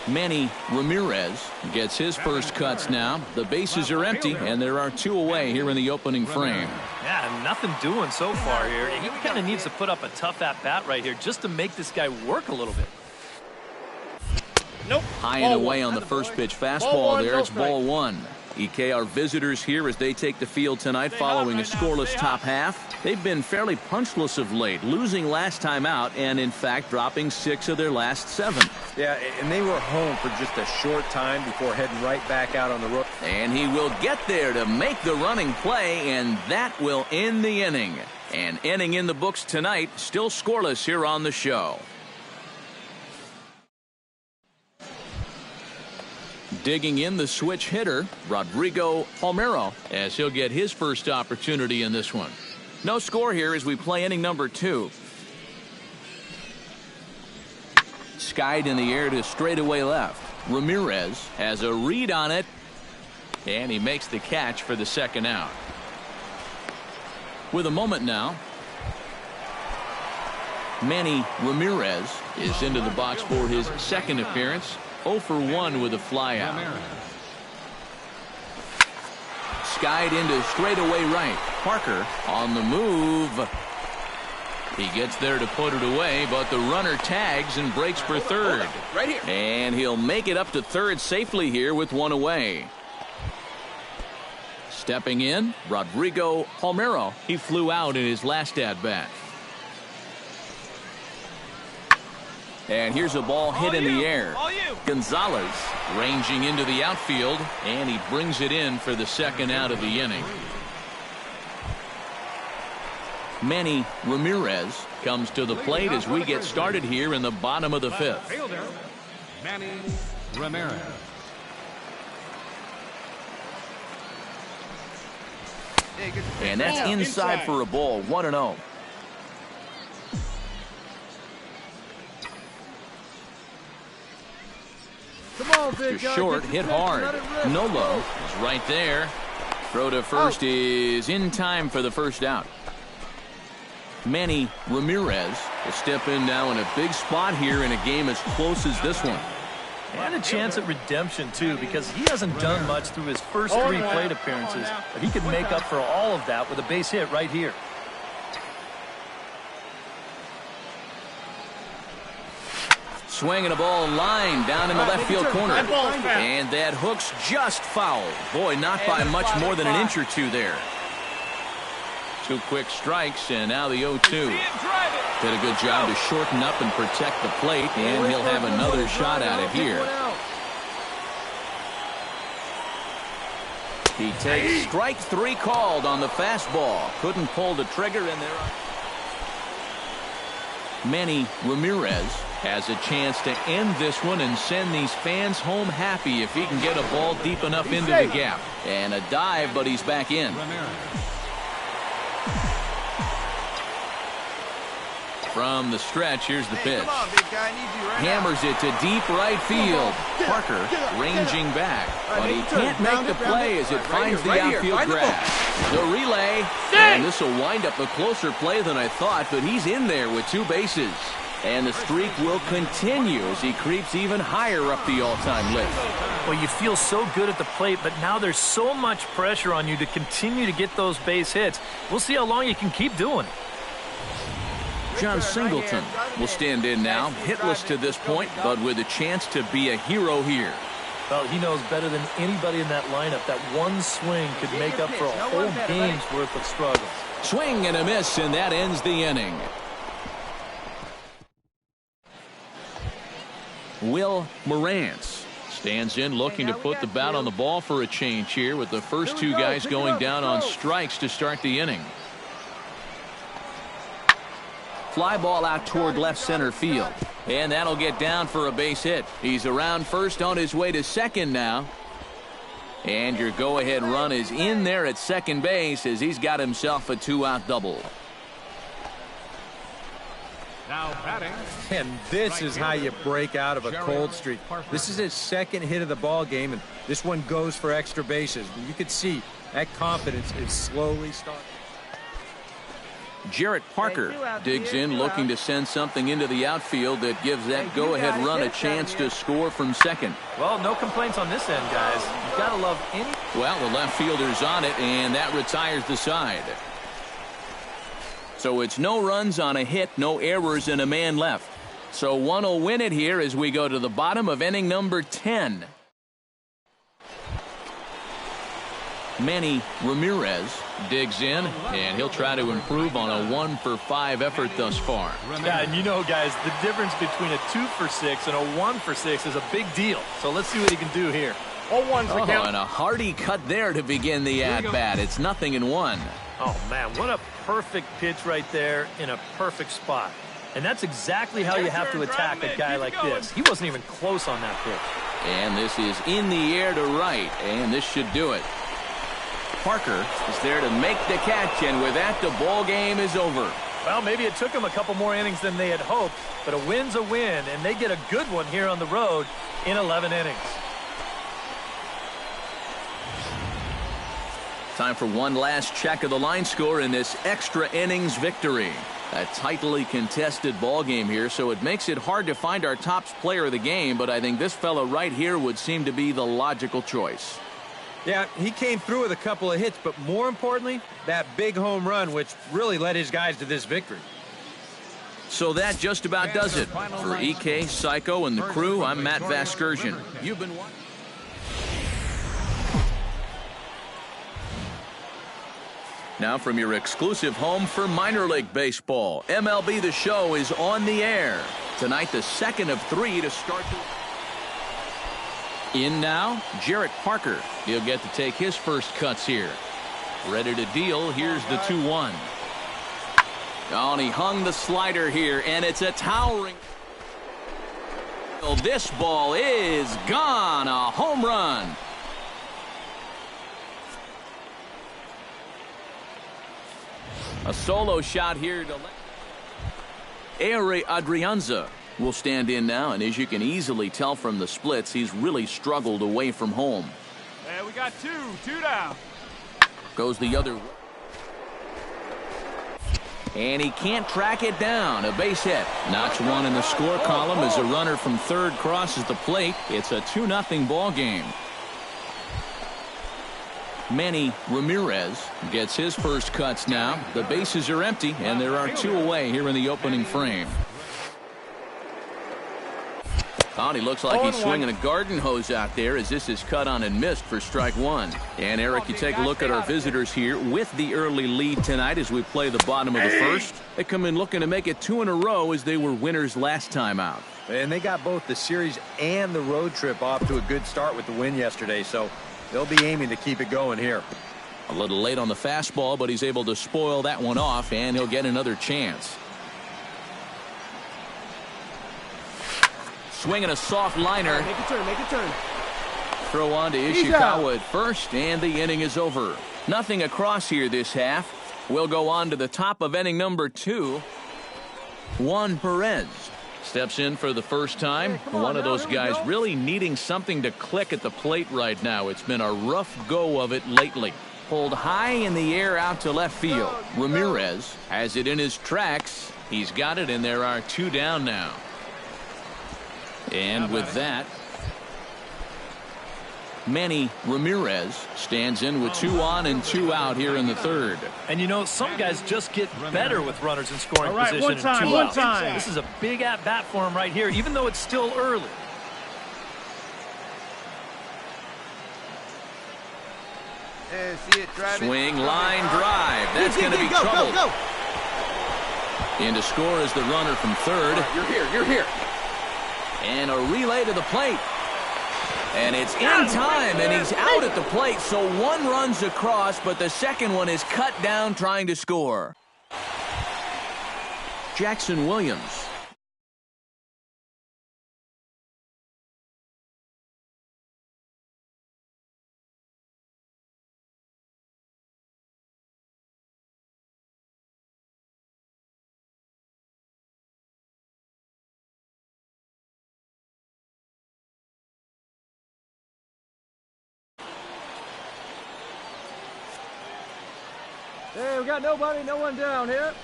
Manny Ramirez gets his first cuts now. The bases are empty, and there are 2 away here in the opening frame. Yeah, nothing doing so far here. He kind of needs to put up a tough at-bat right here just to make this guy work a little bit. Nope. High and away on the first pitch fastball there. It's ball 1. EK, our visitors here as they take the field tonight following a scoreless top half. They've been fairly punchless of late, losing last time out and, in fact, dropping 6 of their last 7. Yeah, and they were home for just a short time before heading right back out on the road. And he will get there to make the running play, and that will end the inning. An inning in the books tonight, still scoreless here on the show. Digging in the switch hitter, Rodrigo Palmeiro, as he'll get his first opportunity in this one. No score here as we play inning number 2. Skied in the air to straightaway left. Ramirez has a read on it, and he makes the catch for the second out. With a moment now, Manny Ramirez is into the box for his second appearance. 0 for 1 with a flyout. Skied into straightaway right. Parker on the move. He gets there to put it away, but the runner tags and breaks for third. Right here. And he'll make it up to third safely here with 1 away. Stepping in, Rodrigo Palmeiro. He flew out in his last at-bat. And here's a ball hit in the air. Gonzalez ranging into the outfield, and he brings it in for the second out of the inning. Manny Ramirez comes to the plate as we get started here in the bottom of the 5th. Manny Ramirez. And that's inside for a ball. 1-0. Come on, big guy. Short, hit hard. Nolo is right there. Throw to first is in time for the first out. Manny Ramirez will step in now in a big spot here in a game as close as this one. And a chance at redemption, too, because he hasn't done much through his first 3 plate appearances. But he could make up for all of that with a base hit right here. Swinging a ball line down in the left field corner. And that hook's just foul. Boy, not by much more than an inch or 2 there. 2 quick strikes, and now the 0-2. Did a good job to shorten up and protect the plate, and he'll have another shot at it here. He takes strike 3 called on the fastball. Couldn't pull the trigger in there. Manny Ramirez has a chance to end this one and send these fans home happy if he can get a ball deep enough into the gap. And a dive, but he's back in. From the stretch, here's the pitch. Hammers it to deep right field. Parker ranging back, but he can't make the play as it finds the outfield grass. The relay, and this will wind up a closer play than I thought, but he's in there with 2 bases. And the streak will continue as he creeps even higher up the all-time list. Well, you feel so good at the plate, but now there's so much pressure on you to continue to get those base hits. We'll see how long you can keep doing it. John Singleton will stand in now, hitless to this point, but with a chance to be a hero here. Well, he knows better than anybody in that lineup that one swing could make up for a whole game's worth of struggle. Swing and a miss, and that ends the inning. Will Morantz stands in looking to put the bat on the ball for a change here with the first 2 guys going down on strikes to start the inning. Fly ball out toward left center field, and that'll get down for a base hit. He's around first on his way to second now, and your go-ahead run is in there at second base as he's got himself a 2-out double. Now batting. And this is how you break out of a cold streak. This is his second hit of the ball game, and this one goes for extra bases. You can see that confidence is slowly starting. Jarrett Parker digs in, looking to send something into the outfield that gives that go-ahead run a chance to score from second. Well, no complaints on this end, guys. You've got to love any... Well, the left fielder's on it, and that retires the side. So it's no runs on a hit, no errors, and a man left. So one will win it here as we go to the bottom of inning number 10. Manny Ramirez digs in, and he'll try to improve on a 1-for-5 effort thus far. Yeah, and you know, guys, the difference between a 2-for-6 and a 1-for-6 is a big deal. So let's see what he can do here. And a hearty cut there to begin the at-bat. It's 0-1. Oh, man, what a perfect pitch right there in a perfect spot. And that's exactly how you have to attack a guy like this. He wasn't even close on that pitch. And this is in the air to right, and this should do it. Parker is there to make the catch, and with that, the ball game is over. Well, maybe it took them a couple more innings than they had hoped, but a win's a win, and they get a good one here on the road in 11 innings. Time for one last check of the line score in this extra innings victory. A tightly contested ball game here, so it makes it hard to find our top player of the game, but I think this fella right here would seem to be the logical choice. Yeah, he came through with a couple of hits, but more importantly, that big home run, which really led his guys to this victory. So that just about does it. For EK, Psycho, and the crew, I'm Matt Vasgersian. You've been watching. Now from your exclusive home for minor league baseball, MLB The Show is on the air. Tonight, the second of 3 to start the... In now, Jarrett Parker. He'll get to take his first cuts here. Ready to deal. Here's the 2-1. Oh, and he hung the slider here, and it's a towering... This ball is gone. A home run. A solo shot here to... Adrianza will stand in now, and as you can easily tell from the splits, he's really struggled away from home. And we got two down. Goes the other way. And he can't track it down. A base hit. Notch one in the score column as a runner from third crosses the plate. It's a 2-0 ball game. Manny Ramirez gets his first cuts now. The bases are empty, and there are 2 away here in the opening frame. Oh, he looks like he's swinging a garden hose out there as this is cut on and missed for strike 1. And, Eric, you take a look at our visitors here with the early lead tonight as we play the bottom of the first. They come in looking to make it 2 in a row as they were winners last time out. And they got both the series and the road trip off to a good start with the win yesterday, so they'll be aiming to keep it going here. A little late on the fastball, but he's able to spoil that one off, and he'll get another chance. Swinging a soft liner. Make a turn. Throw on to Ishikawa at first, and the inning is over. Nothing across here this half. We'll go on to the top of inning number 2. Juan Perez steps in for the first time. One of those guys really needing something to click at the plate right now. It's been a rough go of it lately. Pulled high in the air out to left field. Ramirez has it in his tracks. He's got it, and there are 2 down now. And with that, Manny Ramirez stands in with 2 on and 2 out here in the third. And you know, some guys just get better with runners in scoring position and 2 outs. This is a big at-bat for him right here, even though it's still early. Swing, line, drive. That's going to be trouble. Go. In to score is the runner from third. Right, you're here. And a relay to the plate. And it's in time, and he's out at the plate, so 1 runs across, but the second one is cut down trying to score. Jackson Williams. Hey, we got nobody, no one down here.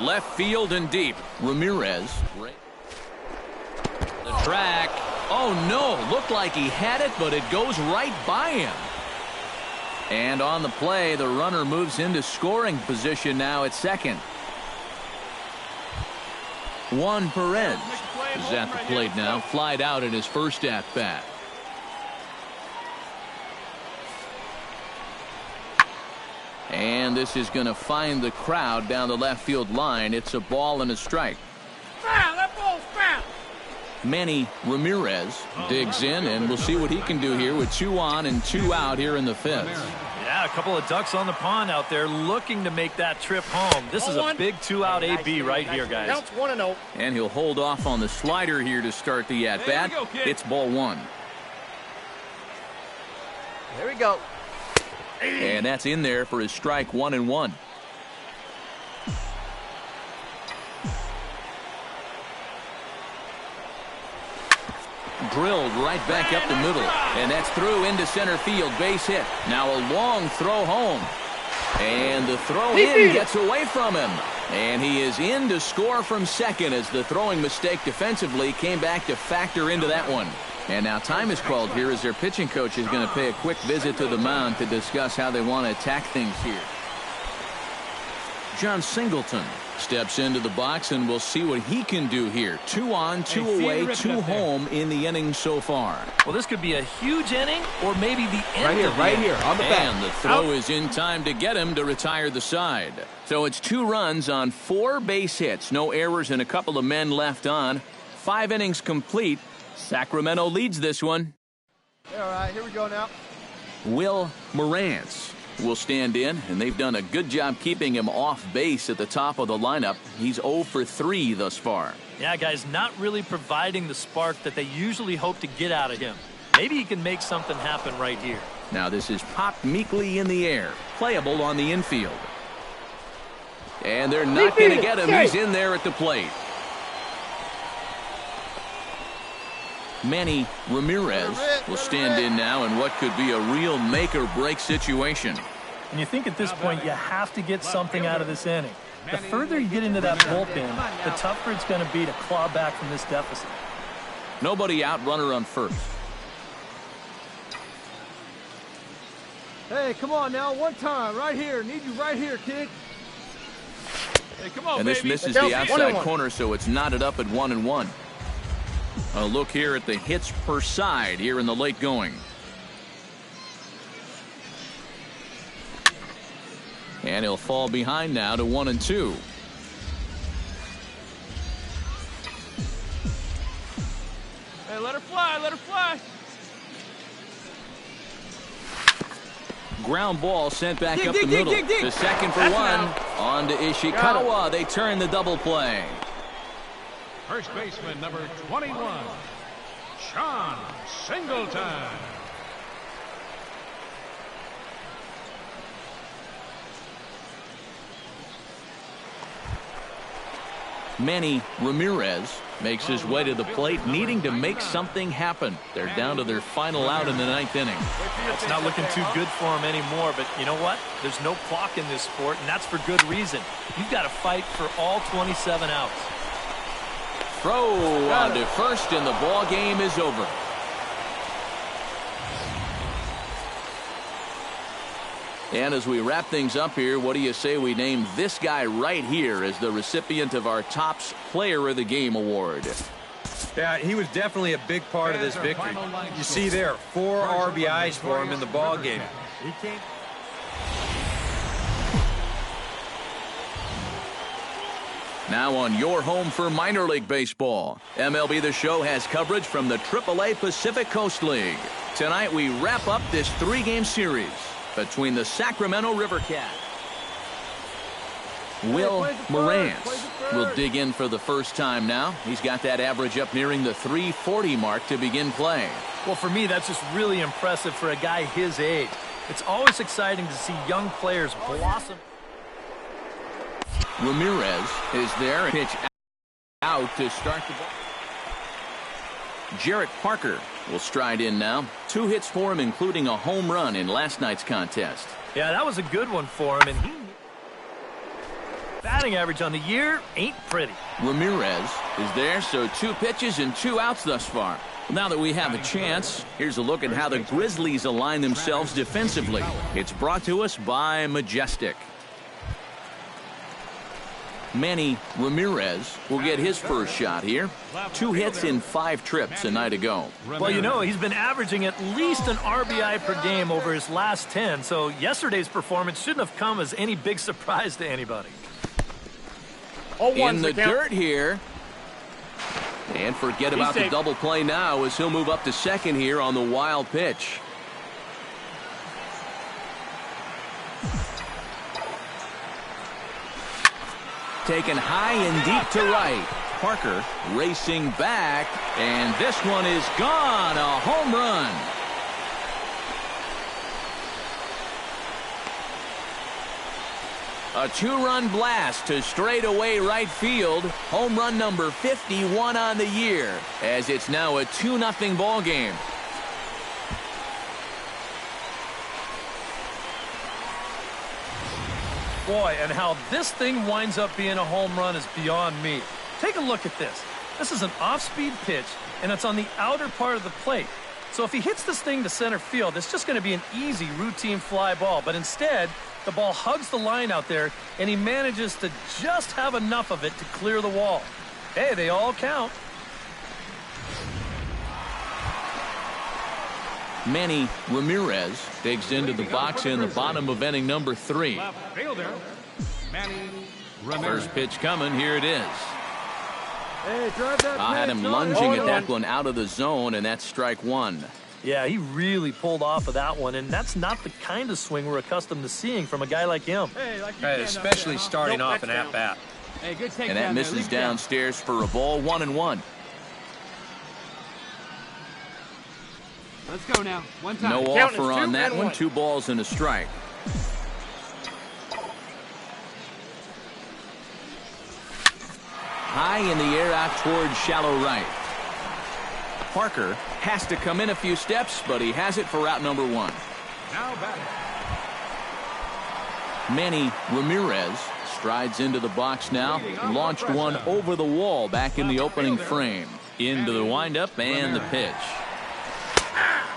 Left field and deep. Ramirez. The track. Oh, no. Looked like he had it, but it goes right by him. And on the play, the runner moves into scoring position now at second. Juan Perez is at the plate now. Flied out in his first at-bat. And this is going to find the crowd down the left field line. It's a ball and a strike. Foul, that ball's foul. Manny Ramirez digs in, and we'll see what he can do here with 2 on and 2 out here in the 5th. Yeah, a couple of ducks on the pond out there looking to make that trip home. This is a big 2-out AB right here, guys. Counts 1-0. And he'll hold off on the slider here to start the at-bat. It's ball 1. There we go. And that's in there for his strike 1-1. Drilled right back up the middle. And that's through into center field. Base hit. Now a long throw home. And the throw in gets away from him. And he is in to score from second as the throwing mistake defensively came back to factor into that one. And now time is called here as their pitching coach is going to pay a quick visit to the mound to discuss how they want to attack things here. John Singleton steps into the box, and we'll see what he can do here. 2 on, 2 away, 2 home in the inning so far. Well, this could be a huge inning or maybe the end Right here on the bat. And the throw is in time to get him to retire the side. So it's 2 runs on 4 base hits. No errors and a couple of men left on. 5 innings complete. Sacramento leads this one. All right, here we go now. Will Morantz will stand in, and they've done a good job keeping him off base at the top of the lineup. He's 0 for 3 thus far. Yeah, guys, not really providing the spark that they usually hope to get out of him. Maybe he can make something happen right here. Now this is popped meekly in the air. Playable on the infield. And they're not going to get him. He's in there at the plate. Manny Ramirez will stand in now in what could be a real make-or-break situation. And you think at this point you have to get something out of this inning. The further you get into that bullpen, the tougher it's going to be to claw back from this deficit. Nobody out, runner on first. Hey, come on now, one time, right here. Need you right here, kid. Hey, come on, and this misses the outside corner, so it's knotted up at 1-1. A look here at the hits per side here in the late going. And he'll fall behind now to 1-2. Hey, let her fly, let her fly. Ground ball sent back up the middle. The second for one. On to Ishikawa. They turn the double play. First baseman number 21, Sean Singleton. Manny Ramirez makes his way to the plate, needing to make something happen. They're down to their final out in the 9th inning. It's not looking too good for him anymore, but you know what? There's no clock in this sport, and that's for good reason. You've got to fight for all 27 outs. Throw on to first, and the ball game is over. And as we wrap things up here, what do you say we name this guy right here as the recipient of our Topps Player of the Game award? Yeah, he was definitely a big part of this victory. You see there, 4 RBIs for him in the ball game. Now on your home for minor league baseball, MLB The Show has coverage from the AAA Pacific Coast League. Tonight we wrap up this 3-game series between the Sacramento River Cats. Will Morantz will dig in for the first time now. He's got that average up nearing the 340 mark to begin play. Well, for me, that's just really impressive for a guy his age. It's always exciting to see young players blossom. Ramirez is there. Pitch out to start the ball. Jarrett Parker will stride in now. 2 hits for him, including a home run in last night's contest. Yeah, that was a good one for him. And Batting average on the year ain't pretty. Ramirez is there, so 2 pitches and 2 outs thus far. Now that we have a chance, here's a look at how the Grizzlies align themselves defensively. It's brought to us by Majestic. Manny Ramirez will get his first shot here. 2 hits in 5 trips a night ago. Well, you know, he's been averaging at least an RBI per game over his last 10, so yesterday's performance shouldn't have come as any big surprise to anybody. In the dirt here. And forget about the double play now as he'll move up to second here on the wild pitch. Taken high and deep to right. Parker racing back, and this one is gone. A home run. A 2-run blast to straightaway right field. Home run number 51 on the year, as it's now a 2-0 ball game. Boy, and how this thing winds up being a home run is beyond me. Take a look at this. This is an off-speed pitch, and it's on the outer part of the plate. So if he hits this thing to center field, it's just going to be an easy routine fly ball. But instead, the ball hugs the line out there, and he manages to just have enough of it to clear the wall. Hey, they all count. Manny Ramirez digs into the box in the bottom of inning number 3. Left fielder, Manny Ramirez. First pitch coming. Here it is. Hey, drive that I had him pitch. lunging at that one out of the zone, and that's strike 1. Yeah, he really pulled off of that one, and that's not the kind of swing we're accustomed to seeing from a guy like him. Hey, like you Hey, can especially up there, huh? starting Nope, off an that's down. at-bat. Hey, good take And that down there. misses Leave it down. downstairs for a ball. 1-1. Let's go now. One time. No Count offer is on 2 that and one. 1. 2 balls and a strike. High in the air out towards shallow right. Parker has to come in a few steps, but he has it for out number 1. Now batting. Manny Ramirez strides into the box now. Launched one over the wall back in the opening frame. Into the windup and the pitch.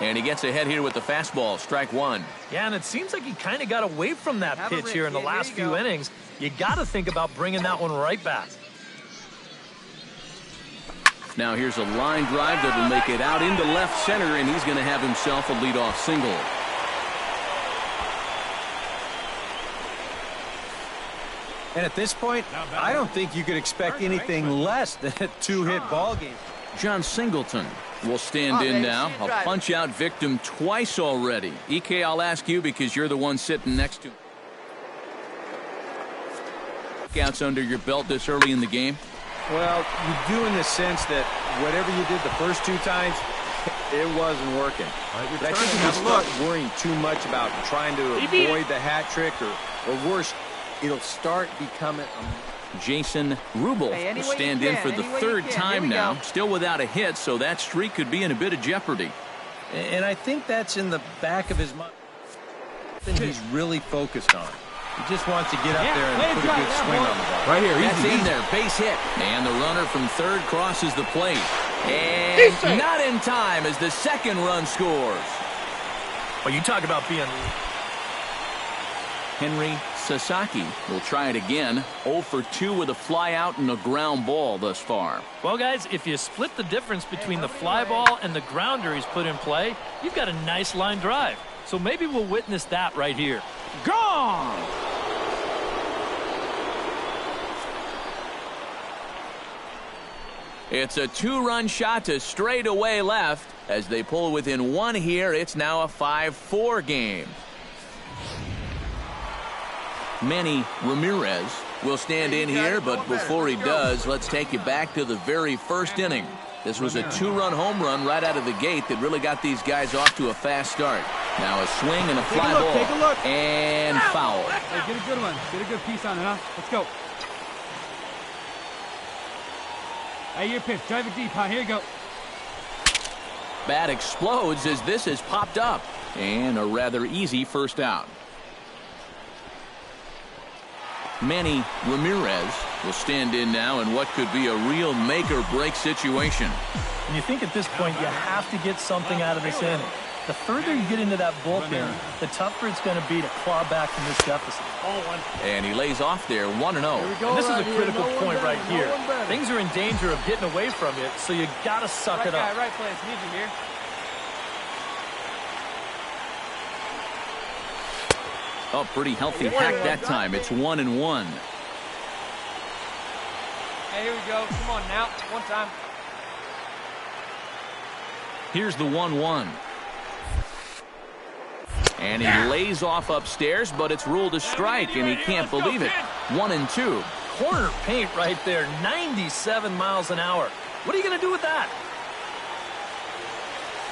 And he gets ahead here with the fastball. Strike 1. Yeah, and it seems like he kind of got away from that pitch here in the last few innings. You got to think about bringing that one right back. Now here's a line drive that will make it out into left center, and he's going to have himself a leadoff single. And at this point, I don't think you could expect anything less than a 2-hit ball game. John Singleton will stand in now. A punch-out victim twice already. EK, I'll ask you because you're the one sitting next to him. Outs under your belt this early in the game? Well, you do in the sense that whatever you did the first 2 times, it wasn't working. But I think if you start worrying too much about trying to avoid the hat trick, or worse, it'll start becoming Jason Rubel will stand in for the 3rd time now. Still without a hit, so that streak could be in a bit of jeopardy. And I think that's in the back of his mind. Something he's really focused on. He just wants to get up there and put a good swing on the ball. Right here, that's in there, base hit. And the runner from 3rd crosses the plate. And not in time as the 2nd run scores. Well, you talk about being... Henry Sasaki will try it again. 0 for 2 with a fly out and a ground ball thus far. Well, guys, if you split the difference between the fly ball and the grounder he's put in play, you've got a nice line drive. So maybe we'll witness that right here. Gone! It's a 2-run shot to straightaway left. As they pull within 1 here, it's now a 5-4 game. Manny Ramirez will stand in here, but before he does, let's take you back to the very first inning. This was a 2-run home run right out of the gate that really got these guys off to a fast start. Now a swing and a fly ball. Take a look. And foul. Hey, get a good one. Get a good piece on it, huh? Let's go. Hey, your pitch. Drive it deep, huh? Here you go. Bat explodes as this has popped up. And a rather easy first out. Manny Ramirez will stand in now in what could be a real make-or-break situation. And you think at this point you have to get something out of this inning. The further you get into that bullpen, the tougher it's going to be to claw back from this deficit. And he lays off there 1-0. And this is a critical point right here. Things are in danger of getting away from it, so you got to suck it up. Right place. Need you here. Oh, pretty healthy hack that time. It's 1-1. Hey, here we go. Come on now. One time. Here's the 1-1. And he lays off upstairs, but it's ruled a strike, and he can't believe it. 1-2. Corner paint right there, 97 miles an hour. What are you going to do with that?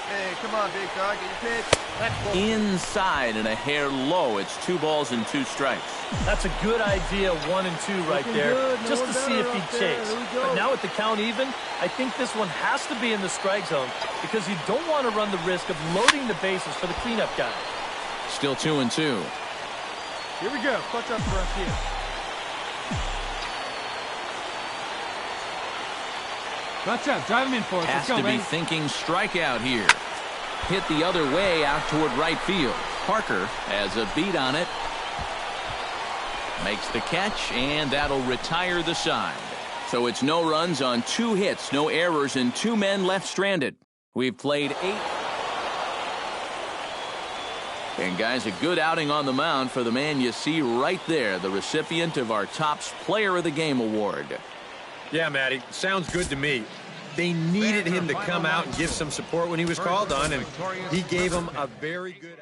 Hey, come on, big dog. Get your pitch. Inside and a hair low. It's 2 balls and 2 strikes. That's a good idea, 1-2 right there, just to see if he'd chase. But now with the count even, I think this one has to be in the strike zone because you don't want to run the risk of loading the bases for the cleanup guy. Still 2-2. Here we go. Clutch up for us here. Gotcha. Drive him in for us. Has to be thinking strikeout here. Hit the other way out toward right field. Parker has a beat on it. Makes the catch, and that'll retire the side. So it's no runs on 2 hits, no errors, and 2 men left stranded. We've played 8. And guys, a good outing on the mound for the man you see right there, the recipient of our Topps Player of the Game award. Yeah, Matty, sounds good to me. They needed him to come out and give some support when he was called on, and he gave them a very good